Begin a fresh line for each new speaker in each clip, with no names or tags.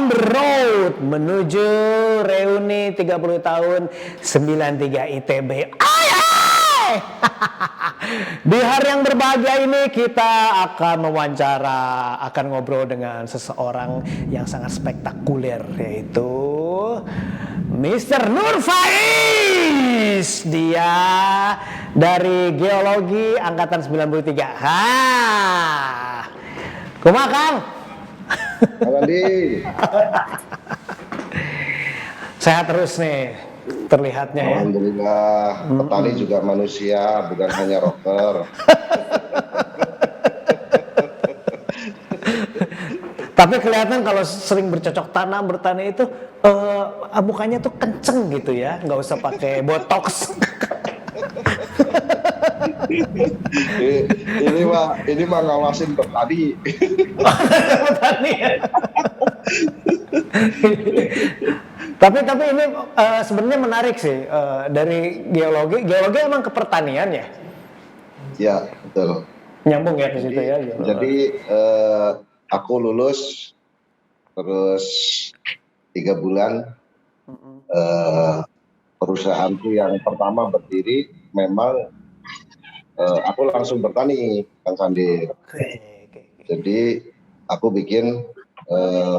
on the road menuju reuni 30 tahun 93 ITB. Ayy! Di hari yang berbahagia ini kita akan mewawancara, akan ngobrol dengan seseorang yang sangat spektakuler, yaitu Mr. Nur Faiz. Dia dari Geologi Angkatan 93. Kumaha Kang?
Andi.
Sehat terus nih terlihatnya ya.
Alhamdulillah, petani juga manusia, bukan hanya rocker.
Tapi kelihatan kalau sering bercocok tanam, bertani itu mukanya tuh kenceng gitu ya, nggak usah pakai botox.
ini mah ngawasin petani.
Petani ya. Tapi ini sebenarnya menarik sih, dari geologi emang ke pertanian ya?
Ya, betul.
Nyambung ya ke situ ya.
Jadi aku lulus terus 3 bulan perusahaanku yang pertama berdiri memang aku langsung bertani, Kang Sandi. Jadi aku bikin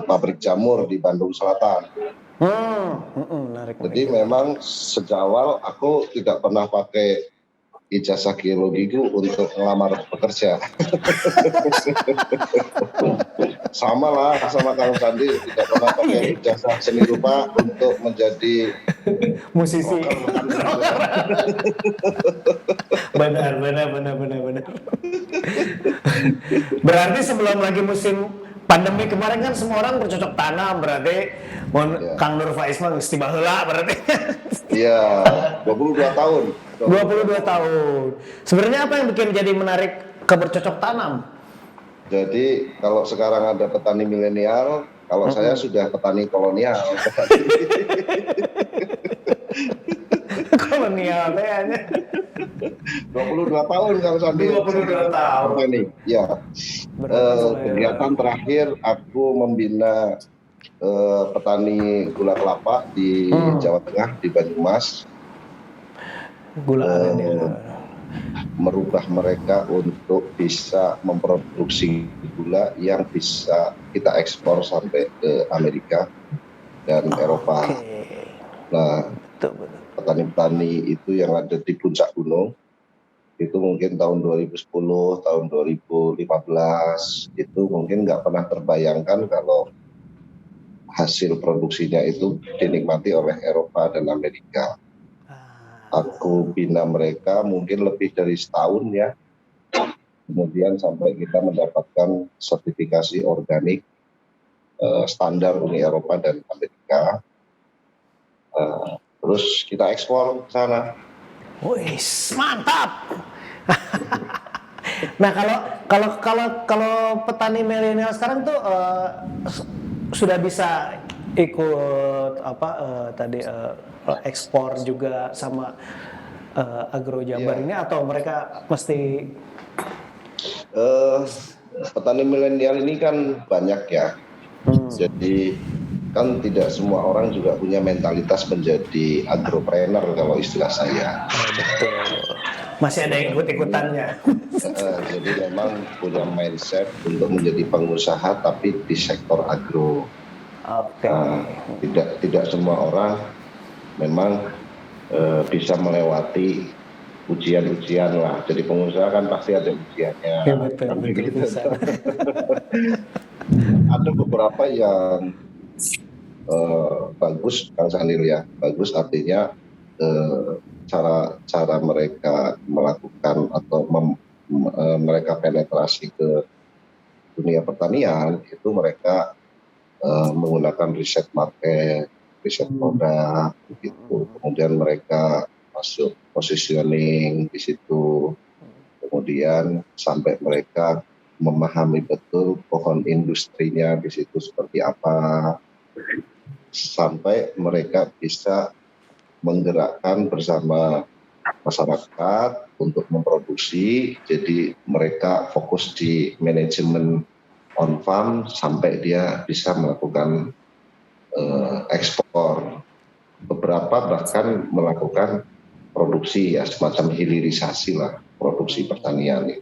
pabrik jamur di Bandung Selatan.
Menarik.
Jadi memang sejak awal aku tidak pernah pakai ijazah geologiku untuk melamar pekerja. Sama lah sama Kang Sandi, tidak pernah pakai ijazah seni rupa untuk menjadi
musisi. Benar. Berarti sebelum lagi musim pandemi kemarin kan semua orang bercocok tanam, berarti Kang Nur Faiz mah mesti baheula berarti.
Iya, 22 tahun.
22 tahun. Sebenarnya apa yang bikin jadi menarik ke bercocok tanam?
Jadi kalau sekarang ada petani milenial, kalau saya sudah petani kolonial.
Kolonial kayaknya.
22 tahun Kang Sandi.
22 tahun.
Petani. Ya. Kegiatan terakhir aku membina petani gula kelapa di Jawa Tengah, di Banyumas.
Gula aren ya.
Merubah mereka untuk bisa memproduksi gula yang bisa kita ekspor sampai ke Amerika dan Eropa. Nah, petani-petani itu yang ada di puncak gunung itu mungkin tahun 2010, tahun 2015 itu mungkin nggak pernah terbayangkan kalau hasil produksinya itu dinikmati oleh Eropa dan Amerika. Aku bina mereka mungkin lebih dari setahun ya. Kemudian sampai kita mendapatkan sertifikasi organik standar Uni Eropa dan Amerika. Terus kita ekspor ke sana.
Wih, mantap. Nah, kalau petani milenial sekarang tuh sudah bisa ikut ekspor juga sama Agro Jabar ini, atau mereka mesti
petani milenial ini kan banyak ya. Jadi kan tidak semua orang juga punya mentalitas menjadi agropreneur kalau istilah saya.
Betul. Masih ada yang ikut-ikutannya.
Jadi memang punya mindset untuk menjadi pengusaha tapi di sektor agro. Tidak semua orang memang bisa melewati ujian-ujian lah. Jadi pengusaha kan pasti ada ujiannya.
Ya, betul.
Ada beberapa yang bagus, Kang Sanil ya. Bagus artinya cara mereka melakukan atau mereka penetrasi ke dunia pertanian itu mereka menggunakan riset market, riset produk, gitu. Kemudian mereka masuk positioning di situ. Kemudian sampai mereka memahami betul pohon industrinya di situ seperti apa. Sampai mereka bisa menggerakkan bersama masyarakat untuk memproduksi. Jadi mereka fokus di manajemen on farm sampai dia bisa melakukan ekspor. Beberapa bahkan melakukan produksi ya semacam hilirisasi lah produksi pertanian.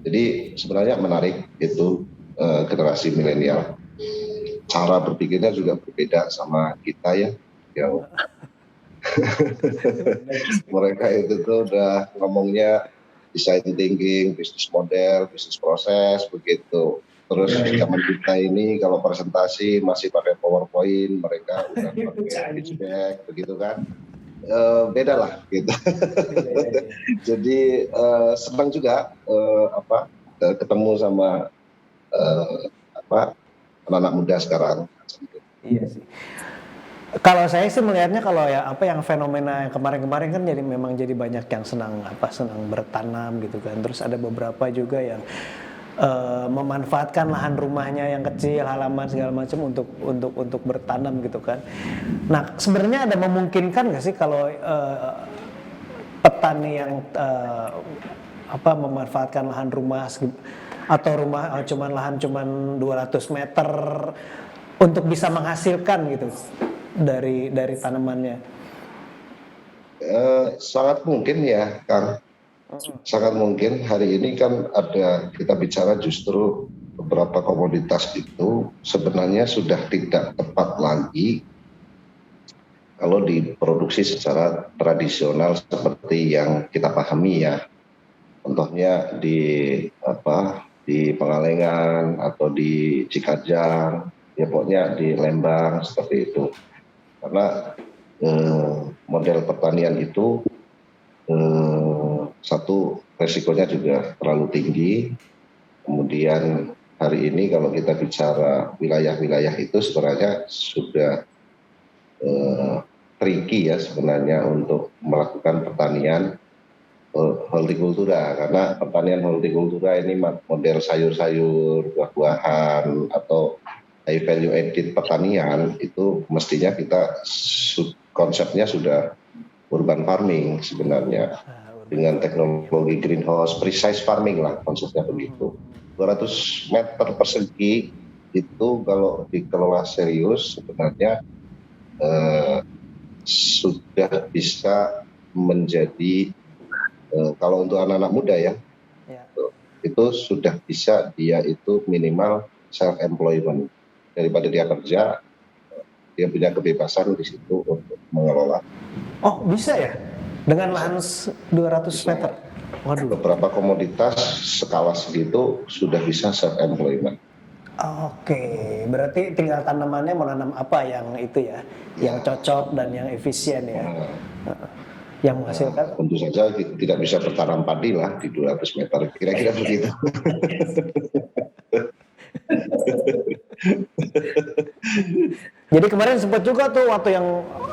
Jadi sebenarnya menarik itu generasi milenial. Cara berpikirnya juga berbeda sama kita ya, yang mereka itu tuh udah ngomongnya design thinking, bisnis model, bisnis proses begitu. Terus zaman kita ini kalau presentasi masih pakai PowerPoint, mereka udah pakai pitch deck begitu kan. Beda lah gitu. Jadi senang juga ketemu sama anak-anak muda sekarang.
Iya sih. Kalau saya sih melihatnya kalau ya apa yang fenomena yang kemarin-kemarin kan memang jadi banyak yang senang bertanam gitu kan. Terus ada beberapa juga yang memanfaatkan lahan rumahnya yang kecil, halaman segala macam untuk bertanam gitu kan. Nah, sebenarnya ada memungkinkan nggak sih kalau petani yang memanfaatkan lahan rumah atau rumah lahan cuman 200 meter untuk bisa menghasilkan gitu dari tanamannya?
Sangat mungkin ya, Kang. Sangat mungkin. Hari ini kan kita bicara justru beberapa komoditas itu sebenarnya sudah tidak tepat lagi kalau diproduksi secara tradisional seperti yang kita pahami ya. Contohnya di Pengalengan atau di Cikajang, ya pokoknya di Lembang seperti itu. Karena model pertanian itu satu resikonya juga terlalu tinggi. Kemudian hari ini kalau kita bicara wilayah-wilayah itu sebenarnya sudah tricky ya sebenarnya untuk melakukan pertanian hortikultura, karena pertanian hortikultura ini model sayur-sayur, buah-buahan atau high value added pertanian itu mestinya kita konsepnya sudah urban farming sebenarnya dengan teknologi greenhouse, precise farming lah konsepnya begitu. 200 meter persegi itu kalau dikelola serius sebenarnya sudah bisa menjadi kalau untuk anak-anak muda ya, itu sudah bisa dia itu minimal self employment. Daripada dia kerja, dia punya kebebasan di situ untuk mengelola.
Oh bisa ya? Dengan lahan 200 meter?
Waduh. Beberapa komoditas skala segitu sudah bisa self employment.
Oke, berarti tinggal tanamannya mau nanam apa yang itu ya, yang cocok dan yang efisien ya. Yang menghasilkan.
Tentu saja tidak bisa bertanam padi lah di 200 meter, kira-kira begitu.
Jadi kemarin sempat juga tuh waktu yang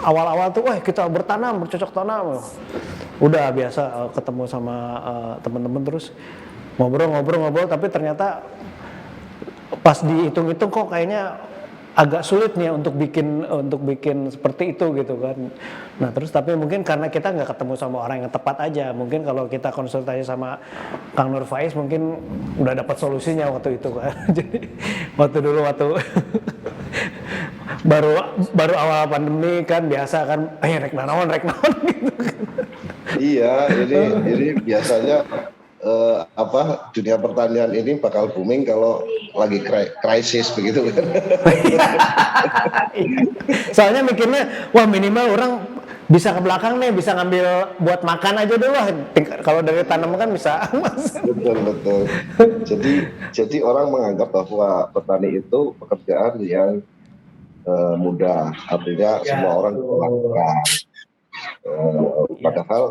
awal-awal tuh, wah kita bercocok tanam. Udah biasa ketemu sama teman-teman terus ngobrol, tapi ternyata pas dihitung-hitung kok kayaknya agak sulit nih untuk bikin seperti itu gitu kan. Nah terus tapi mungkin karena kita nggak ketemu sama orang yang tepat aja. Mungkin kalau kita konsultasi sama Kang Nur Faiz mungkin udah dapat solusinya waktu itu kan. Jadi waktu baru awal pandemi kan biasa kan, rek naon gitu kan.
Iya, ini biasanya dunia pertanian ini bakal booming kalau lagi krisis begitu kan.
Soalnya mikirnya, wah minimal orang bisa ke belakang nih, bisa ngambil buat makan aja dulu lah. Kalau dari tanam kan bisa.
Betul. Jadi orang menganggap bahwa petani itu pekerjaan yang mudah, artinya semua orang bisa lakukan. Padahal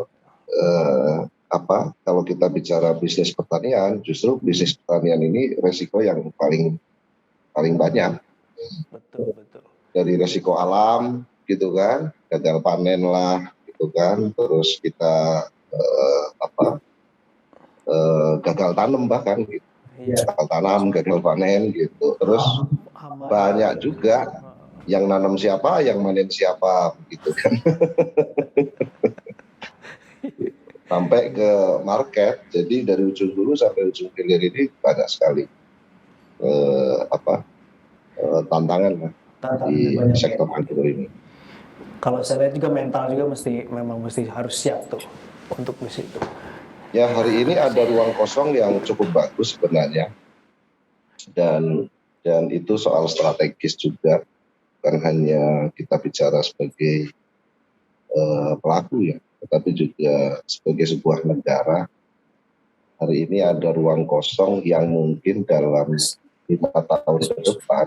kalau kita bicara bisnis pertanian, justru bisnis pertanian ini resiko yang paling banyak.
Betul.
Dari resiko alam gitu kan, gagal panen lah gitu kan, terus kita gagal tanam bahkan gitu. Gagal tanam, gagal panen gitu. Terus banyak juga yang nanam siapa, yang manen siapa begitu kan. Sampai ke market, jadi dari ujung hulu sampai ujung hilir ini banyak sekali tantangan.
tantangannya
di
banyak ya.
sektor agro ini.
Kalau saya lihat juga mental juga memang mesti harus siap tuh untuk di situ.
Ya, hari ini ada ruang kosong yang cukup bagus sebenarnya, dan itu soal strategis juga, bukan hanya kita bicara sebagai pelaku ya, tetapi juga sebagai sebuah negara. Hari ini ada ruang kosong yang mungkin dalam 5 tahun ke depan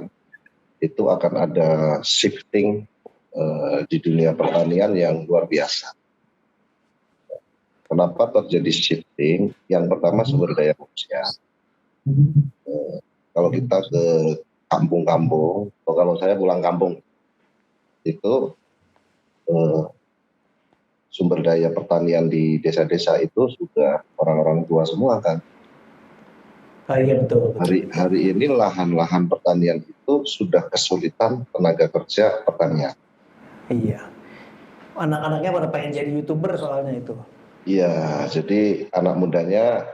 itu akan ada shifting di dunia pertanian yang luar biasa. Kenapa terjadi shifting? Yang pertama sumber daya manusia. Kalau kita ke kampung-kampung, atau kalau saya pulang kampung, itu sumber daya pertanian di desa-desa itu sudah orang-orang tua semua kan.
Iya betul.
Hari ini lahan-lahan pertanian itu sudah kesulitan tenaga kerja pertanian.
Iya. Anak-anaknya pada pengen jadi YouTuber soalnya itu.
Iya, jadi anak mudanya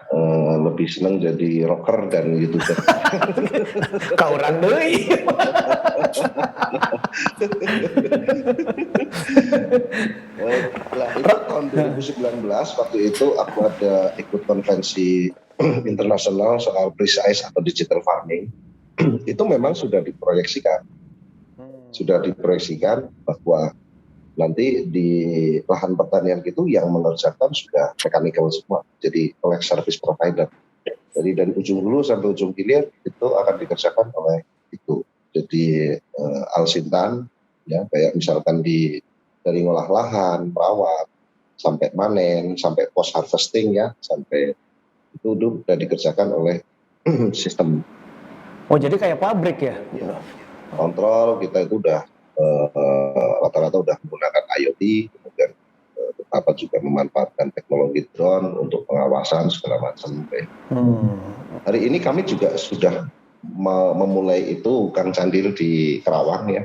lebih senang jadi rocker dan YouTuber.
Kau orang deui.
Nah, itu tahun 2019, waktu itu aku ada ikut konvensi internasional soal precise atau digital farming. Itu memang sudah diproyeksikan bahwa nanti di lahan pertanian itu yang mengerjakan sudah mechanical semua, jadi oleh service provider. Jadi dari ujung hulu sampai ujung hilir itu akan dikerjakan oleh itu. Jadi Alsintan, ya kayak misalkan dari ngolah lahan, perawat, sampai panen, sampai post harvesting ya, sampai itu sudah dikerjakan oleh sistem.
Oh jadi kayak pabrik ya?
Kontrol kita itu udah rata-rata udah menggunakan IoT, kemudian beberapa juga memanfaatkan teknologi drone untuk pengawasan segala macam. Hari ini kami juga sudah memulai itu, Kang Candil, di Kerawang ya.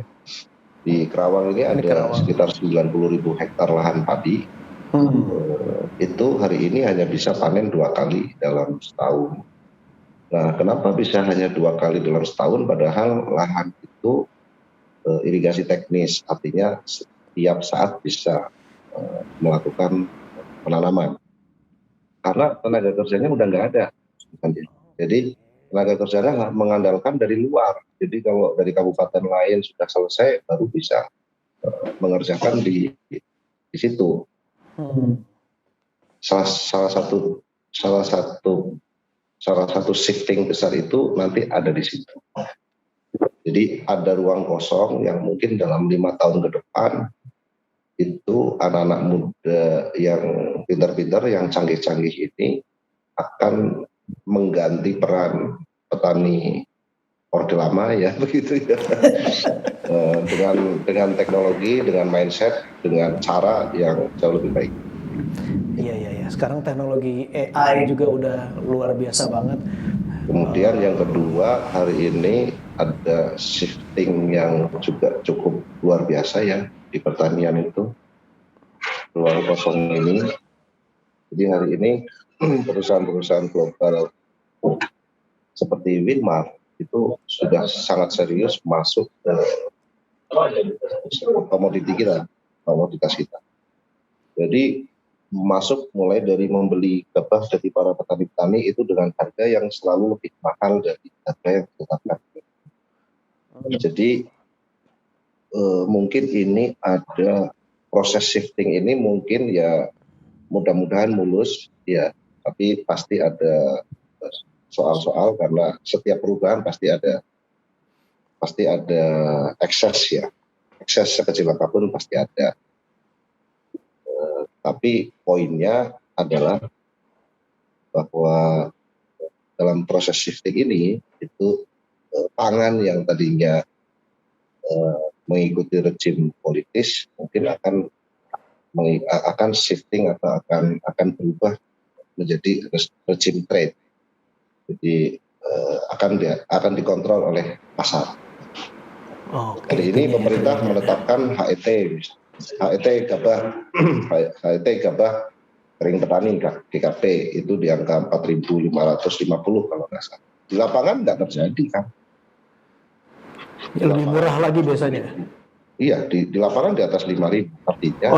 Di Kerawang ini ada sekitar 90.000 hektar lahan padi. Itu hari ini hanya bisa panen 2 kali dalam setahun. Nah, kenapa bisa hanya 2 kali dalam setahun padahal lahan itu irigasi teknis, artinya setiap saat bisa melakukan penanaman. Karena tenaga kerjanya udah nggak ada. Jadi tenaga kerjanya mengandalkan dari luar. Jadi kalau dari kabupaten lain sudah selesai, baru bisa mengerjakan di situ. Salah satu shifting besar itu nanti ada di situ. Jadi ada ruang kosong yang mungkin dalam 5 tahun ke depan itu anak-anak muda yang pintar-pintar, yang canggih-canggih ini akan mengganti peran petani orde lama ya, begitu ya. Dengan teknologi, dengan mindset, dengan cara yang jauh lebih baik.
Iya. Sekarang teknologi AI juga udah luar biasa banget.
Kemudian yang kedua, hari ini ada shifting yang juga cukup luar biasa ya di pertanian itu, ruang kosong ini. Jadi hari ini perusahaan-perusahaan global seperti Winmar itu sudah sangat serius masuk ke komoditas kita. Jadi masuk mulai dari membeli gabah dari para petani-petani itu dengan harga yang selalu lebih mahal dari harga yang ditetapkan. Jadi mungkin ini ada proses shifting ini, mungkin ya mudah-mudahan mulus ya, tapi pasti ada soal-soal karena setiap perubahan pasti ada ekses ya, ekses sekecil apapun pasti ada. Tapi poinnya adalah bahwa dalam proses shifting ini itu pangan yang tadinya mengikuti rejim politis mungkin akan shifting atau akan berubah menjadi rejim trade. Jadi akan dikontrol oleh pasar. Hari ini pemerintah menetapkan HET gabah kering petani GKP itu di angka 4.550 kalau nggak salah. Di lapangan nggak terjadi kan.
Ya, lebih murah lagi biasanya.
Iya, di lapangan di atas 5.000. Artinya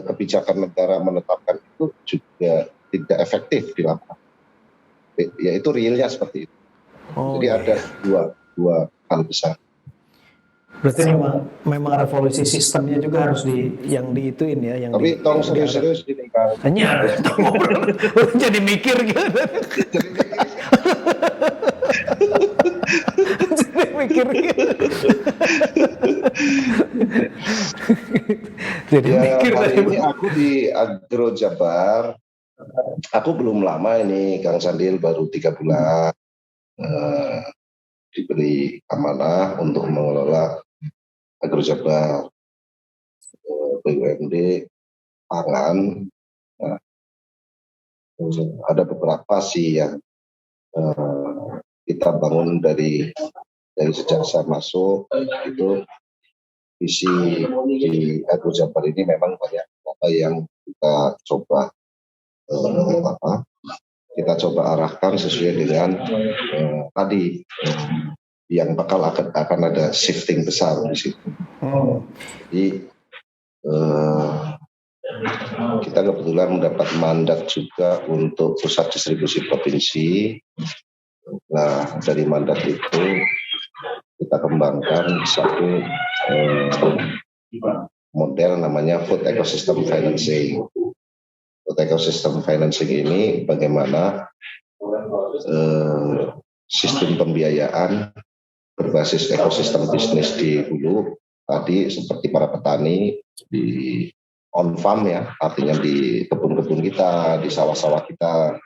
kebijakan negara menetapkan itu juga tidak efektif di lapangan. Yaitu realnya seperti itu. Jadi ada dua hal besar.
Berarti memang revolusi sistemnya juga harus yang diituin ya, yang
tapi tong serius-serius ini kan.
Hanya jadi mikir gitu. Jadi mikir gitu. Jadi
ya,
mikir
hari ini aku di Agro Jabar. Aku belum lama ini, Kang Sandil, baru 3 bulan diberi amanah untuk mengelola Agro Jabar, BUMD pangan. Nah, ada beberapa sih yang kita bangun dari sejak saya masuk. Itu visi di Agro Jabar ini memang banyak apa yang kita coba kita coba arahkan sesuai dengan tadi yang bakal akan ada shifting besar di situ. Jadi kita kebetulan mendapat mandat juga untuk pusat distribusi provinsi. Nah, dari mandat itu kita kembangkan satu model namanya Food Ecosystem Financing. Food Ecosystem Financing ini bagaimana sistem pembiayaan berbasis ekosistem bisnis di hulu tadi, seperti para petani di on farm ya, artinya di kebun-kebun kita, di sawah-sawah kita,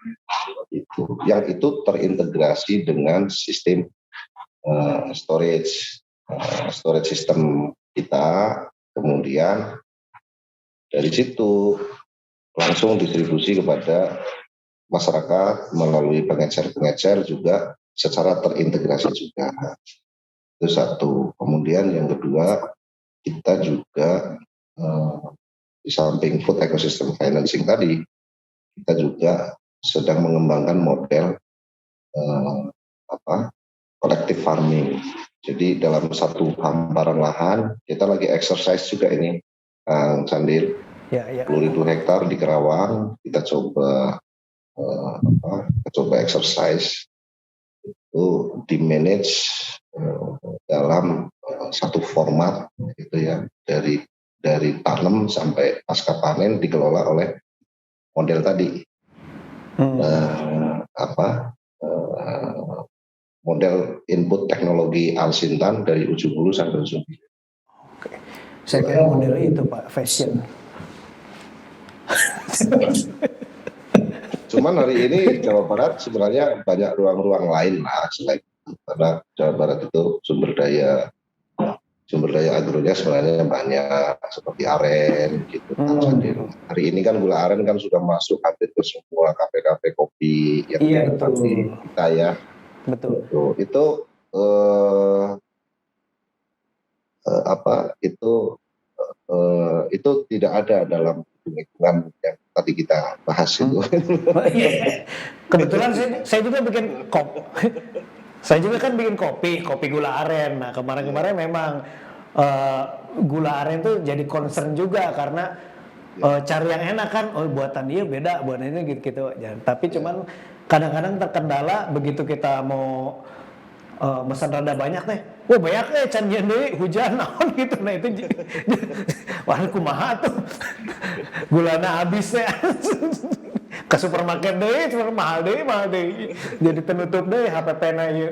yang itu terintegrasi dengan sistem storage system kita. Kemudian dari situ langsung distribusi kepada masyarakat melalui pengecer juga secara terintegrasi juga. Itu satu. Kemudian yang kedua, kita juga di samping food ecosystem financing tadi, kita juga sedang mengembangkan model collective farming. Jadi dalam satu hamparan lahan, kita lagi exercise juga ini, Kang Sandil, 10.000 hektar di Kerawang, kita coba exercise itu di manage dalam satu format gitu ya, dari tanam sampai pasca panen dikelola oleh model tadi. Model input teknologi Al-Sintan dari ujung hulu sampai ujung hilir.
Oke. Saya kira model itu Pak, fashion.
Cuman hari ini Jawa Barat sebenarnya banyak ruang-ruang lain lah selain itu, karena Jawa Barat itu sumber daya agronya sebenarnya banyak, seperti aren gitu. Hari ini kan gula aren kan sudah masuk hampir ke semua kafe-kafe kopi yang di kita ya.
Betul.
Itu itu tidak ada dalam lingkungan yang tadi kita bahas itu.
Kebetulan saya juga bikin kopi. Saya juga kan bikin kopi gula aren. Nah, kemarin memang gula aren tuh jadi concern juga karena cari yang enak kan. Oh, buatan dia beda, buatan ini gitu. Ya, tapi cuman kadang-kadang terkendala begitu kita mau pesan rada banyak teh. Wah, banyak can deui hujan naon gitu. Nah itu wah kumaha tuh. Gulana habis teh. Ke supermarket deui cuma mahal deui. Jadi penutup deui HPP-na ieu.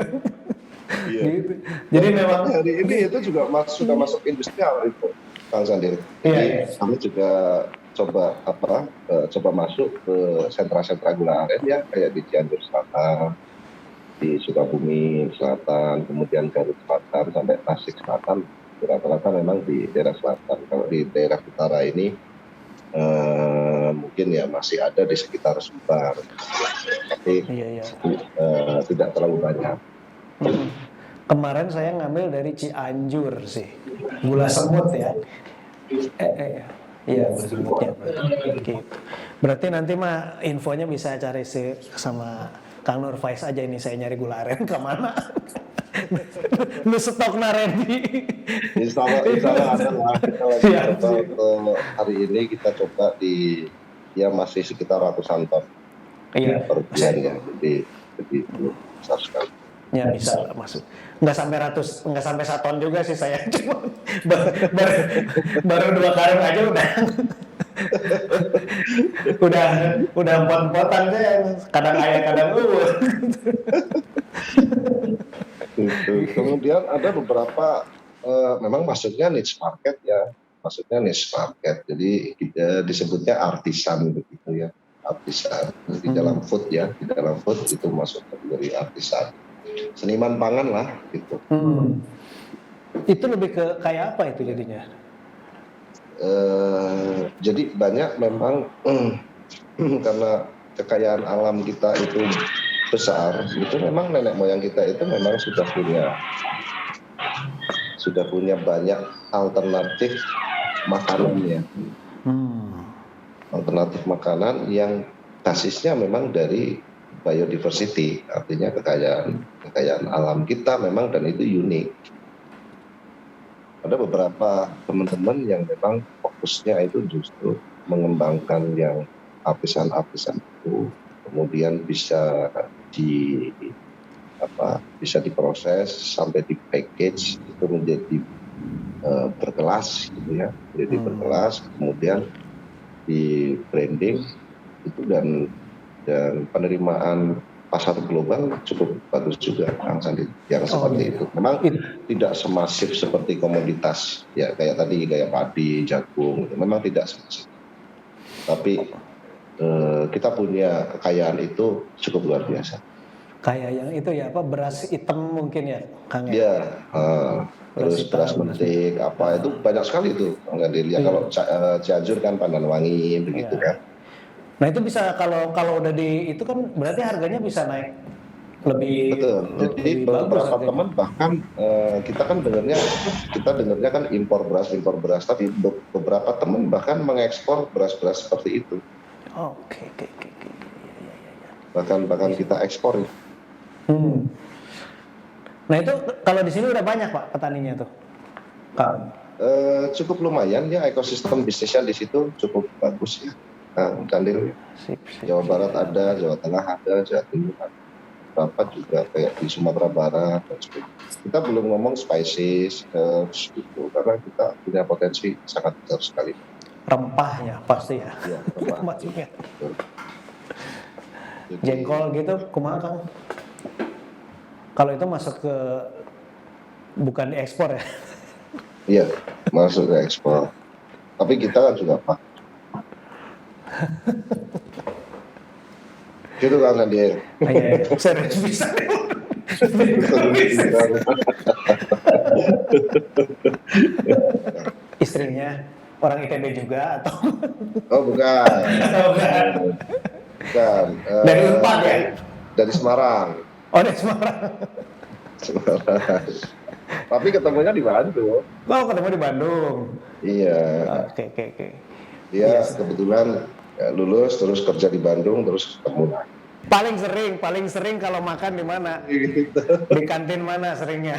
Gitu. Jadi memang
hari ini itu juga sudah masuk industrial itu, Kang Sandil. Jadi kami juga coba masuk ke sentra-sentra gula aren ya, kayak di Cianjur Selatan, di Sukabumi Selatan, kemudian Garut Selatan sampai Tasik Selatan. Rata-rata memang di daerah selatan. Kalau di daerah utara ini mungkin ya masih ada di sekitar Sumbar, tapi tidak terlalu banyak.
Kemarin saya ngambil dari Cianjur sih, gula semut ya. Iya, gula semutnya. Gitu. Berarti nanti mah infonya bisa cari sama Kang Nurfaiz aja ini, saya nyari gula aren ke mana. Lu stok na ready.
Insya Allah ada lah. Kita lagi
Siap,
coba
siap.
untuk hari ini kita coba ya masih sekitar ratusan ton
Iya.
per bulan ya. Jadi belum besar sekali.
Ya bisa lah masuk. Nggak sampai 1 ton juga sih saya. Cuma baru 2 karung aja udah empot-empotan saya. Kadang ayah kadang uwur.
Gitu. Kemudian ada beberapa memang maksudnya niche market ya, maksudnya niche market. Jadi kita disebutnya artisan begitu ya, artisan di dalam food ya, di dalam food itu masuk kategori artisan, seniman pangan lah gitu.
Itu lebih ke kayak apa itu jadinya?
Jadi banyak memang karena kekayaan alam kita itu besar, itu memang nenek moyang kita itu memang sudah punya banyak alternatif makanannya. Alternatif makanan yang basisnya memang dari biodiversity, artinya kekayaan alam kita memang, dan itu unik. Ada beberapa teman-teman yang memang fokusnya itu justru mengembangkan yang artisan-artisan itu, kemudian bisa diproses sampai di package itu menjadi berkelas gitu ya, menjadi berkelas, kemudian di branding itu, dan penerimaan pasar global cukup bagus juga Kang Sandi yang seperti itu. Memang tidak semasif seperti komoditas ya, kayak tadi kayak padi, jagung, memang tidak semasif. Tapi kita punya kekayaan itu cukup luar biasa.
Kayak yang itu ya, apa, beras hitam mungkin ya, Kang ya?
Iya, terus beras mentik, apa itu banyak sekali itu, Kang Gadil. Ya kalau Cianjur kan Pandan Wangi begitu kan.
Nah itu bisa kalau udah di itu kan berarti harganya bisa naik lebih.
Betul. Jadi beberapa teman bahkan kita dengarnya kan impor beras, tapi beberapa teman bahkan mengekspor beras-beras seperti itu.
Oke.
Bahkan kita ekspor.
Nah itu kalau di sini udah banyak Pak petaninya tuh, Kang.
Cukup lumayan ya, ekosistem bisnisnya di situ cukup bagus ya. Kang Candil, Jawa Barat ada, Jawa Tengah ada, Jawa Timur ada, beberapa juga kayak di Sumatera Barat dan sebagainya. Kita belum ngomong spices gitu, karena kita punya potensi sangat besar sekali.
Rempahnya pasti ya.
Iya, rempah.
Masuknya. Jengkol gitu, kumaha Kang? Kalau itu masuk ke bukan diekspor ya?
Iya, masuk ke ekspor. Tapi kita kan juga Pak. Gitu kan Nadir.
Iya, serius bisa. Istrinya orang ITB juga atau?
Oh bukan. Bukan.
Dari Unpad ya?
Dari Semarang.
Oh dari Semarang.
Tapi ketemunya di Bandung.
Oh ketemu di Bandung.
Iya.
Oke.
Dia kebetulan lulus terus kerja di Bandung terus ketemu.
Paling sering kalau makan di mana? Di kantin mana seringnya?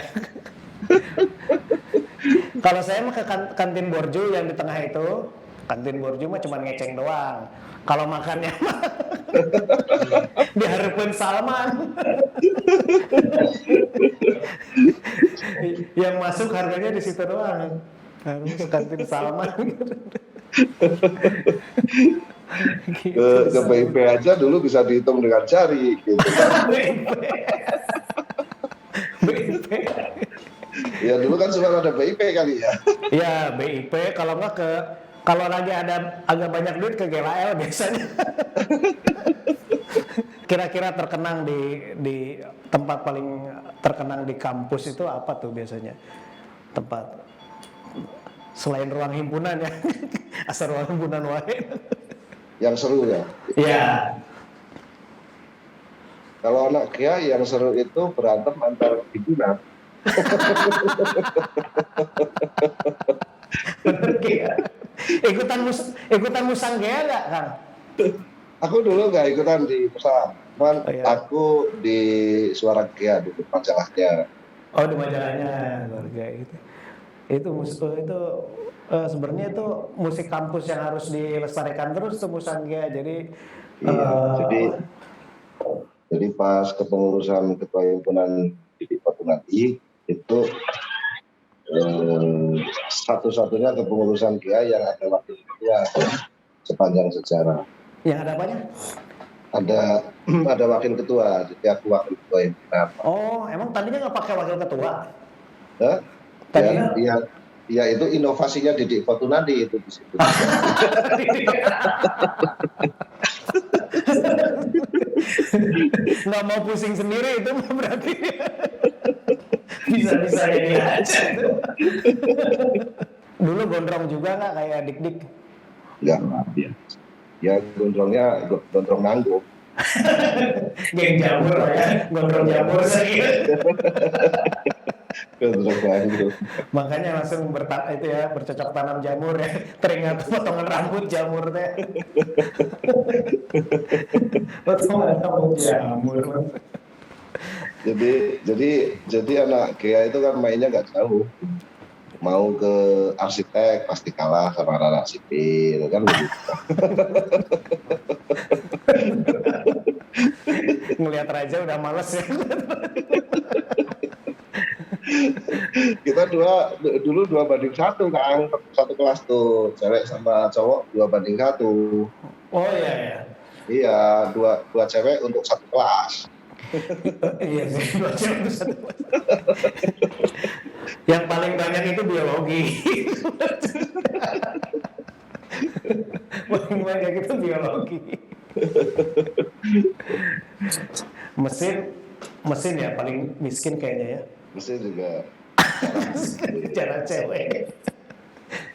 Kalau saya mah ke kantin Borju yang di tengah itu. Kantin Borju mah cuma ngeceng doang. Kalau makannya mah diharapin Salman. Yang masuk harganya di situ doang. Harus kantin Salman.
Ke BIP aja dulu bisa dihitung dengan jari gitu.
BIP.
Ya dulu kan cuma ada BIP kali ya.
Ya BIP, kalau nggak kalau lagi ada agak banyak duit ke GLL biasanya. Kira-kira terkenang di tempat paling terkenang di kampus itu apa tuh biasanya? Tempat selain ruang himpunan ya. Asal ruang himpunan wae.
Yang seru ya.
Iya.
Kalau anak Kiai yang seru itu berantem antar himpunan.
Ikutan musanggea nggak, Kang?
Aku dulu nggak ikutan di pusat, cuman aku di Suara Kia dulu majalahnya.
Oh, di majalahnya keluarga itu. Itu sebenarnya itu musik kampus yang harus dilestarikan terus tuh Musangga. Jadi
Iya, jadi
apa?
jadi pas kepengurusan ketua himpunan Didik Patunadi itu satu-satunya kepengurusan GIA yang ada wakil ketua sepanjang sejarah.
Yang ada apanya?
Ada ada wakil ketua, jadi aku wakil ketua himpunan.
Oh, emang tadinya nggak pakai wakil ketua?
Nah,
Tadinya?
ya itu inovasinya Didik Patunadi itu di situ.
Nggak mau pusing sendiri itu mah berarti bisa-bisa ini aja. Dulu gondrong juga nggak kayak dik-dik?
Enggak, ya. Ya gondrongnya gondrong nanggung.
Geng jamur ya, gondrong jamur saya.
Gondrong nanggung.
Makanya langsung itu ya bercocok tanam jamur ya. Teringat potongan rambut jamur teh. Potongan rambut jamur.
Jadi anak GIA itu kan mainnya nggak jauh. Mau ke arsitek pasti kalah sama anak sipil kan begitu.
Ngelihat Raja udah males ya.
Kita dulu 2:1 Kang, satu kelas tuh cewek sama cowok 2:1.
Oh iya ya.
Iya, dua cewek untuk satu kelas.
Iya sih, dua cewek untuk satu kelas. Yang paling banyak itu biologi. Paling banyak itu biologi. Mesin ya paling miskin kayaknya ya.
Mesin juga
Cara cewek.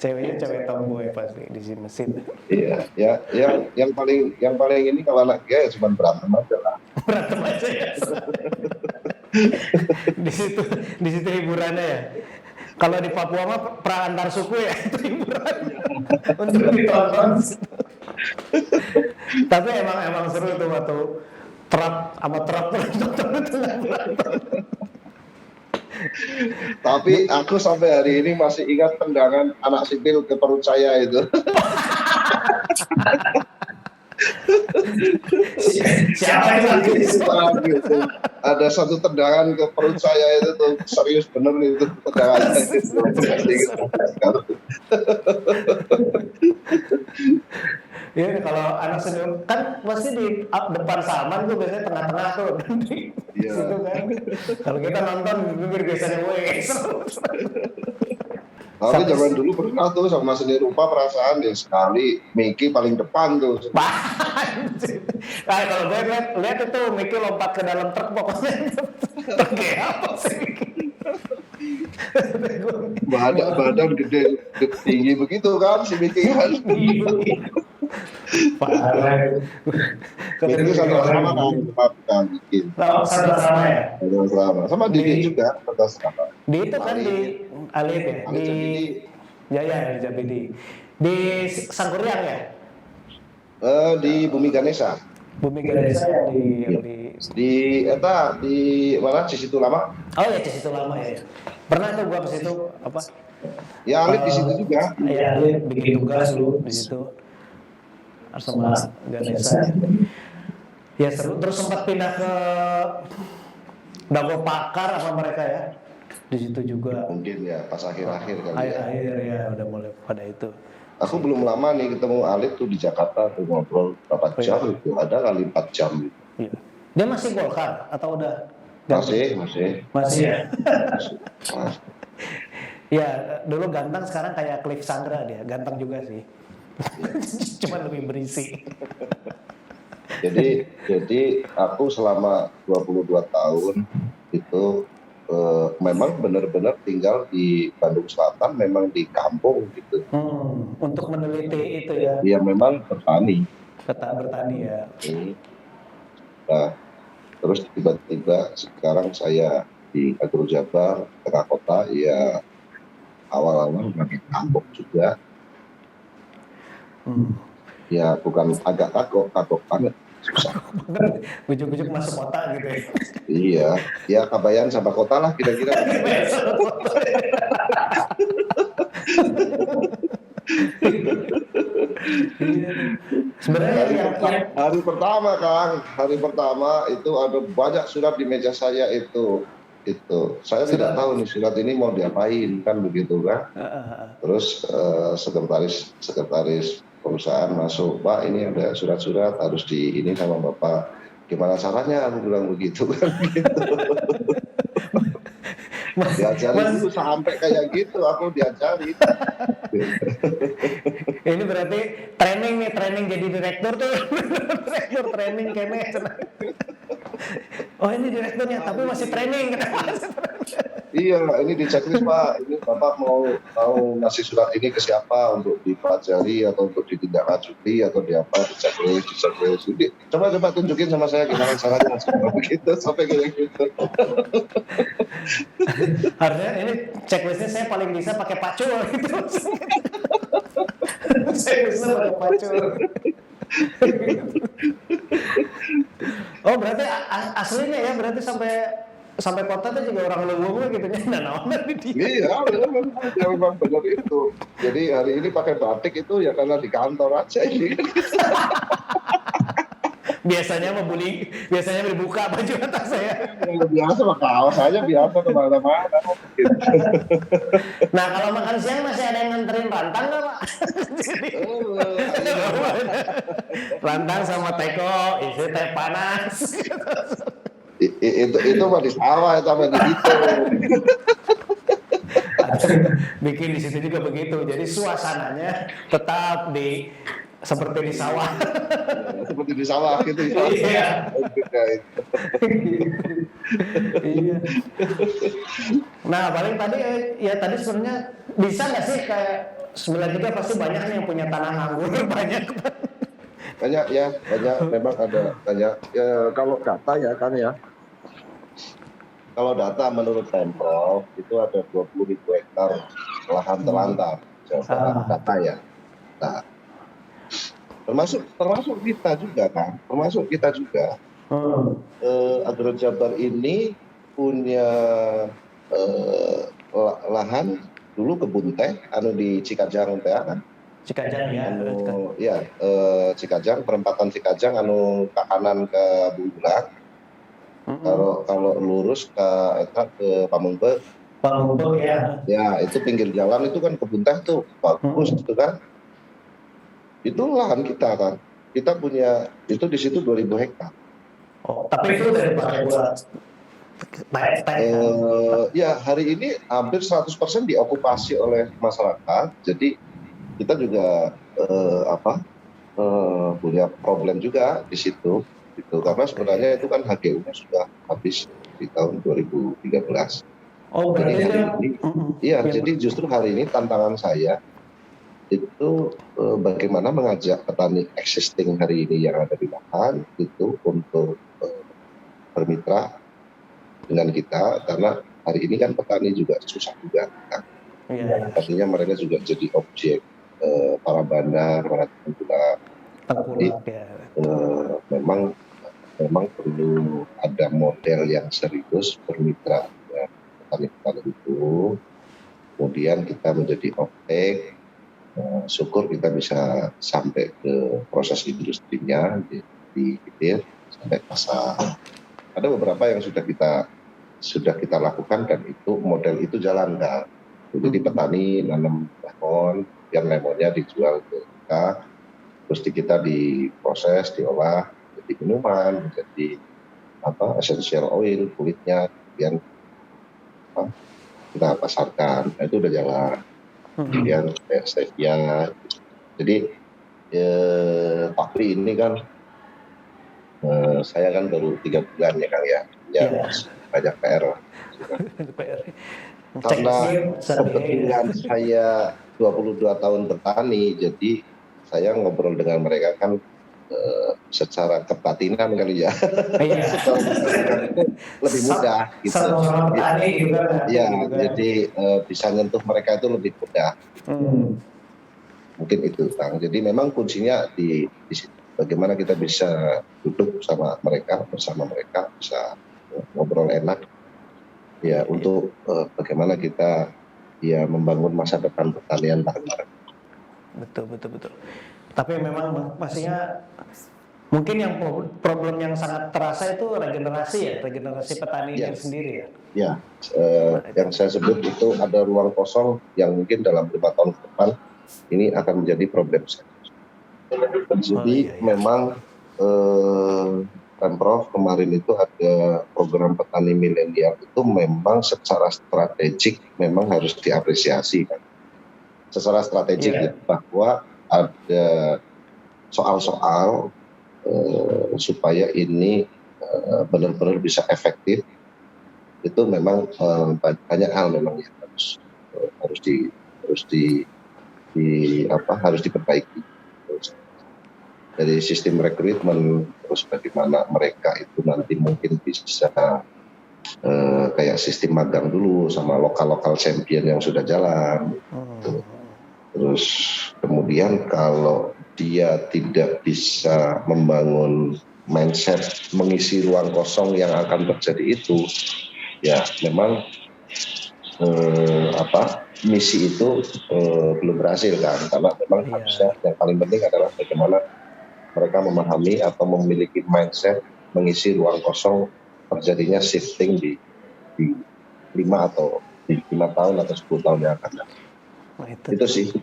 Ceweknya cewek tomboy pasti di sini mesin.
iya, ya yang paling ini kalau anak GIA ya cuma berantem aja lah.
Berantem aja ya. di situ hiburannya ya. Kalau di Papua mah perang antar suku ya itu hiburannya untuk ditonton. Tapi emang seru tuh waktu trap sama trap nonton itu berantem.
Tapi aku sampai hari ini masih ingat tendangan anak sipil ke perut saya itu.
Siapa itu lagi?
Gitu. Ada satu tendangan ke perut saya itu tuh serius bener itu tendangannya.
Ya kalau anak senior kan pasti di depan Salman tuh biasanya tengah-tengah tuh di
Iya.
situ kan. Kalau kita nonton bibir gesernya
Tapi zaman dulu pernah tuh sama seni rupa perasaan ya sekali Miki paling depan tuh.
Nah, kalau gue lihat itu Miki lompat ke dalam truk pokoknya. Truk kayak apa sih?
Badan gede tinggi begitu kan si Miki kan.
Parah.
Miki sama-sama kan bikin.
Sama-sama ya.
Sama Didi juga sama.
Di itu kan di Alit ya, di Jaya di Jabidi, di Sangkuriang ya.
Di Bumi Ganesha.
Bumi Ganesha yang
di mana di situ lama.
Oh ya di situ lama ya. Pernah tuh gua ke situ apa?
Ya Alit di situ juga.
Ya Alit bikin tugas dulu di situ sama Ganesha. Ya seru. Terus sempat pindah ke Dago Pakar sama mereka ya. Di situ juga.
Mungkin ya pas akhir-akhir kali ya.
Akhir ya udah mulai pada itu.
Aku belum lama nih ketemu Alit tuh di Jakarta tuh ngobrol berapa jam itu, ada kali 4 jam gitu.
Iya. Dia masih Golkar atau udah?
Masih.
Masih ya.
Masih.
Ya dulu ganteng, sekarang kayak Cliff Sangra dia, ganteng juga sih. Cuman lebih berisi.
Jadi aku selama 22 tahun itu memang benar-benar tinggal di Bandung Selatan, memang di kampung gitu.
Untuk meneliti itu ya.
Dia memang bertani.
Bertani ya.
Nah, terus tiba-tiba sekarang saya di Agro Jabar, tengah kota, ya awal-awal makin kampung juga. Ya bukan agak kagok banget. susah.
Ujuk-ujuk masuk kota gitu ya.
Iya, ya Kabayan sama kota lah kira-kira.
Iya. Sebenarnya
Hari pertama Kang, hari pertama itu ada banyak surat di meja saya itu. Saya tidak tahu nih surat ini mau diapain kan begitu kan. Terus sekretaris perusahaan masuk, Pak ini ada surat-surat harus di ini sama Bapak. Gimana caranya? Aku bilang begitu kan gitu. Diajarin dulu sampai kayak gitu, aku diajarin.
Ini berarti training jadi direktur tuh. Direktur training kayaknya. Oh ini direkturnya, tapi masih training.
Iya, ini di checklist Pak. Ini Bapak mau ngasih surat ini ke siapa untuk dipelajari atau untuk ditindaklanjuti atau di apa di checklist. Coba tunjukin sama saya gimana caranya begitu sampai kayak gitu.
Harusnya ini checklistnya saya paling bisa pakai pacul gitu. Checklistnya pakai pacul. Oh berarti aslinya ya, berarti sampai kota tuh juga orang Luwung gitu ya. Nah,
iya, memang benar itu. Jadi hari ini pakai batik itu ya karena di kantor aja ini.
biasanya dibuka baju atas saya.
Biasa mah kaos aja biasa kemana-mana.
Nah kalau makan siang masih ada yang nganterin rantang nggak Pak? Rantang sama teko, isi teh panas.
Itu mah di sawah itu mah di itu.
Bikin di situ juga begitu. Jadi suasananya tetap seperti di sawah.
Seperti di sawah gitu.
Iya. Iya. Nah paling tadi sebenarnya bisa nggak sih kayak 93 pasti banyak nih yang punya tanah anggur banyak.
Banyak memang ada banyak. Ya, kalau data ya kan ya. Kalau data menurut Pemprov itu ada 20.000 hektar lahan terlantar. Data ya. Nah, termasuk kita juga kan, Agrojabar ini punya lahan dulu kebun teh, di Cikajang teh kan.
Cikajang
ya. Cikajang, perempatan Cikajang, ke kanan ke Bunggulang. Kalau lurus ke Pamengpeuk.
Ya.
Ya, itu pinggir jalan itu kan kebun teh tuh bagus gitu kan. Itu lahan kita kan. Kita punya itu di situ 2.000 hektar.
Oh, tapi itu dari pakai buat
ya, hari ini hampir 100% diokupasi oleh masyarakat. Jadi kita juga punya problem juga di situ. Gitu. Karena sebenarnya itu kan HGU-nya sudah habis di tahun 2013.
Oh, berarti
jadi justru hari ini tantangan saya itu bagaimana mengajak petani existing hari ini yang ada di lahan itu untuk bermitra dengan kita, karena hari ini kan petani juga susah juga. Kan? Artinya mereka juga jadi objek para bandar, para tengkulak. Jadi memang perlu ada model yang serius bermitra dengan petani-petani itu. Kemudian kita menjadi objek. Syukur kita bisa sampai ke proses industrinya di hilir sampai pasar. Ada beberapa yang sudah kita lakukan dan itu model itu jalan kan. Jadi petani nanam lemon, yang lemonnya dijual ke kita, terus kita diproses, diolah jadi minuman, menjadi essential oil kulitnya, kemudian kita pasarkan. Nah, itu udah jalan. Kemudian stevia. Jadi tapi ini kan saya kan baru 3 bulan ya Kang ya. Banyak PR lah. Karena kebetulan saya 22 tahun bertani, jadi saya ngobrol dengan mereka kan secara kebatinan kali ya. Lebih mudah gitu. Ya, jadi bisa nyentuh mereka itu lebih mudah. Mungkin itu Kang. Jadi memang kuncinya di situ. bagaimana kita bisa duduk bersama mereka bisa ngobrol enak ya untuk bagaimana kita ya membangun masa depan pertanian bareng-bareng.
Betul. Tapi memang pastinya mungkin yang problem yang sangat terasa itu regenerasi petani
Ya.
ini sendiri ya.
Ya, yang saya sebut itu ada ruang kosong yang mungkin dalam 5 tahun ke depan ini akan menjadi problem serius. Jadi memang Pemprov kemarin itu ada program petani milenial itu memang secara strategik memang harus diapresiasi kan. Secara strategik ya, bahwa ada soal-soal supaya ini benar-benar bisa efektif itu memang banyak hal memang yang harus diperbaiki dari sistem rekrutmen, terus bagaimana mereka itu nanti mungkin bisa kayak sistem magang dulu sama lokal champion yang sudah jalan. Terus kemudian kalau dia tidak bisa membangun mindset mengisi ruang kosong yang akan terjadi itu, ya memang misi itu belum berhasil kan, karena memang harusnya yang paling penting adalah bagaimana mereka memahami atau memiliki mindset mengisi ruang kosong terjadinya shifting di 5 tahun atau 10 tahun yang akan datang.
Nah,
itu sih.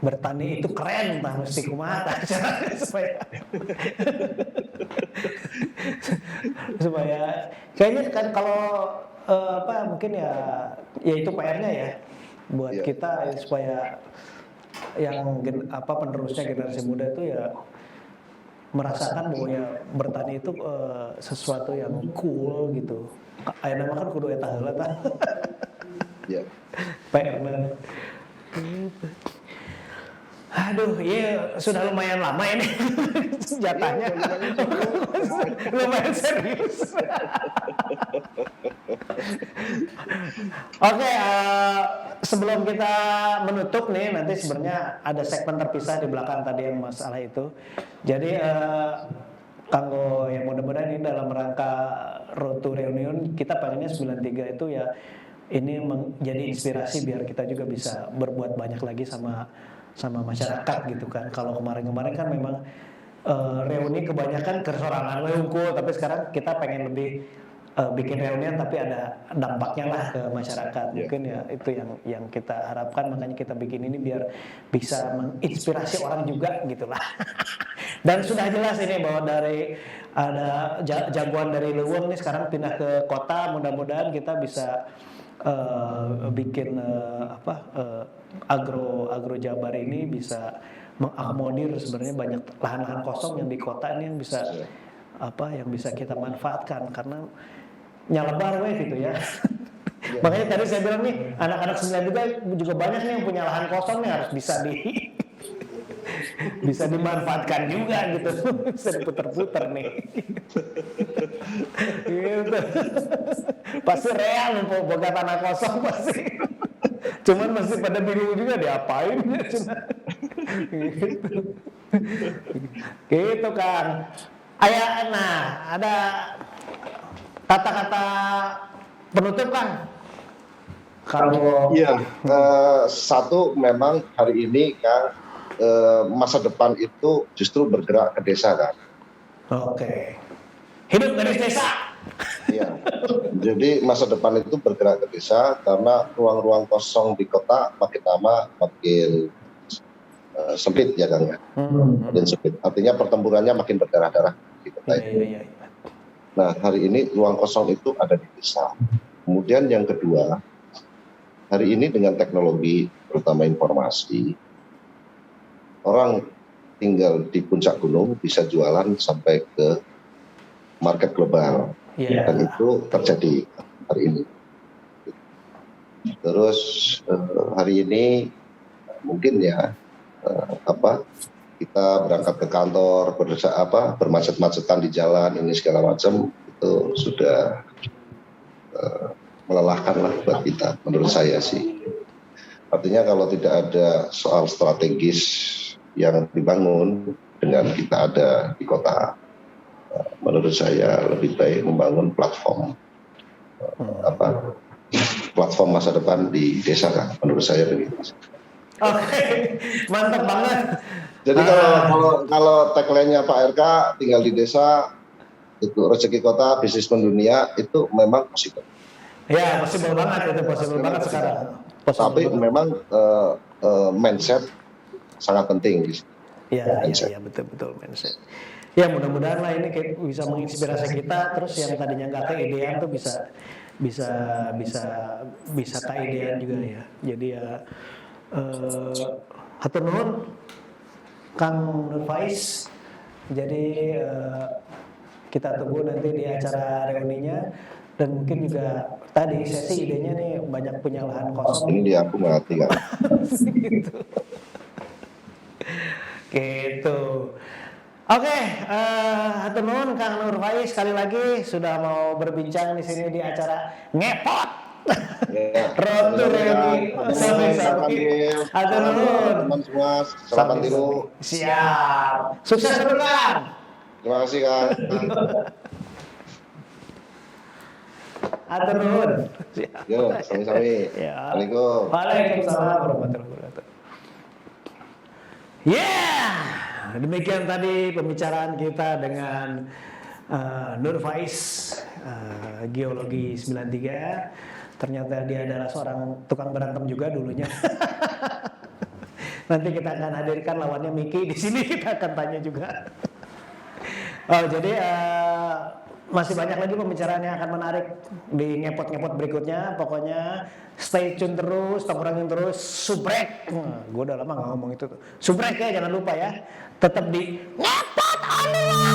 Bertani itu keren, mesti kumaha supaya kayaknya kan kalau mungkin ya itu PR-nya ya buat kita supaya yang penerusnya generasi muda itu ya merasakan bahwa ya bertani itu sesuatu yang cool gitu. Aya nama kan kudu eta heula tah.
Ya.
PR-nya. Aduh, iya sudah lumayan lama ini jatahnya. Lumayan serius. Oke, sebelum kita menutup nih, nanti sebenarnya ada segmen terpisah di belakang tadi yang masalah itu. Jadi kanggo yang mudah-mudahan ini dalam rangka Road to Reunion kita pengennya 93 itu ya ini menjadi inspirasi biar kita juga bisa berbuat banyak lagi sama masyarakat gitu kan. Kalau kemarin-kemarin kan memang reuni kebanyakan kesorangan unggul, tapi sekarang kita pengen lebih bikin reunian tapi ada dampaknya lah ke masyarakat. Mungkin ya itu yang kita harapkan, makanya kita bikin ini biar bisa menginspirasi orang juga gitulah. Dan sudah jelas ini bahwa dari ada jagoan dari Leuweung nih sekarang pindah ke kota, mudah-mudahan kita bisa bikin agro Jabar ini bisa mengakomodir sebenarnya banyak lahan-lahan kosong yang di kota ini yang bisa kita manfaatkan karena nyalebar gitu ya. Makanya tadi saya bilang nih anak-anak 93 juga banyak nih yang punya lahan kosong nih harus bisa dimanfaatkan juga gitu. Bisa diputer-puter nih. Gitu. Pasti real boga tanah kosong pasti. Cuman masih pada bingung juga diapain gitu kan. Nah ada kata-kata penutup kan? Kalau
satu memang hari ini kan masa depan itu justru bergerak ke desa kan.
Oke. Hidup dari desa.
Iya. Jadi masa depan itu bergerak ke desa karena ruang-ruang kosong di kota makin lama makin sempit ya Kang ya. Makin sempit. Artinya pertempurannya makin berdarah-darah di kota itu. Iya. Nah, hari ini ruang kosong itu ada di desa. Kemudian yang kedua, hari ini dengan teknologi terutama informasi, orang tinggal di puncak gunung bisa jualan sampai ke market global. Dan itu terjadi hari ini. Terus hari ini mungkin ya kita berangkat ke kantor bermacet-macetan di jalan ini segala macam itu sudah melelahkan lah buat kita menurut saya sih. Artinya kalau tidak ada soal strategis yang dibangun dengan kita ada di kota. Menurut saya lebih baik membangun platform platform masa depan di desa kan, menurut saya begitu.
Oke, mantap banget.
Jadi kalau tagline-nya Pak RK tinggal di desa itu rezeki kota bisnis mendunia itu memang possible.
Ya, possible banget itu, possible banget sekarang.
Tapi memang mindset sangat penting.
Iya, betul mindset. Ya mudah-mudahan lah ini bisa menginspirasi kita, terus yang tadinya nggak keidean tuh bisa keidean juga ya. Jadi ya hatur nuhun Kang Nur Faiz. Jadi kita tunggu nanti di acara reuninya, dan mungkin juga tadi saya sih idenya nih banyak punya lahan kosong.
Ini dia aku mati kan.
Gitu. Oke, hatur nuhun Kang Nur Faiz sekali lagi sudah mau berbincang di sini di acara Ngepot. Road to Reuni. Hatur nuhun.
Teman semua, selamat tilu.
Siap. Sukses terus Kang.
Terima kasih Kang.
Hatur nuhun.
Yo, sami-sami.
Ya.
Assalamualaikum.
Waalaikumsalam warahmatullahi wabarakatuh. Demikian tadi pembicaraan kita dengan Nur Faiz, Geologi 93. Ternyata dia adalah seorang tukang berantem juga dulunya. Nanti kita akan hadirkan lawannya Miki di sini, kita akan tanya juga. Jadi masih banyak lagi pembicaraan yang akan menarik di ngepot-ngepot berikutnya. Pokoknya stay tune terus, tongkrongin terus, subrek. Gue udah lama gak ngomong itu tuh. Subrek ya, jangan lupa ya. Tetap di Ngepot Online.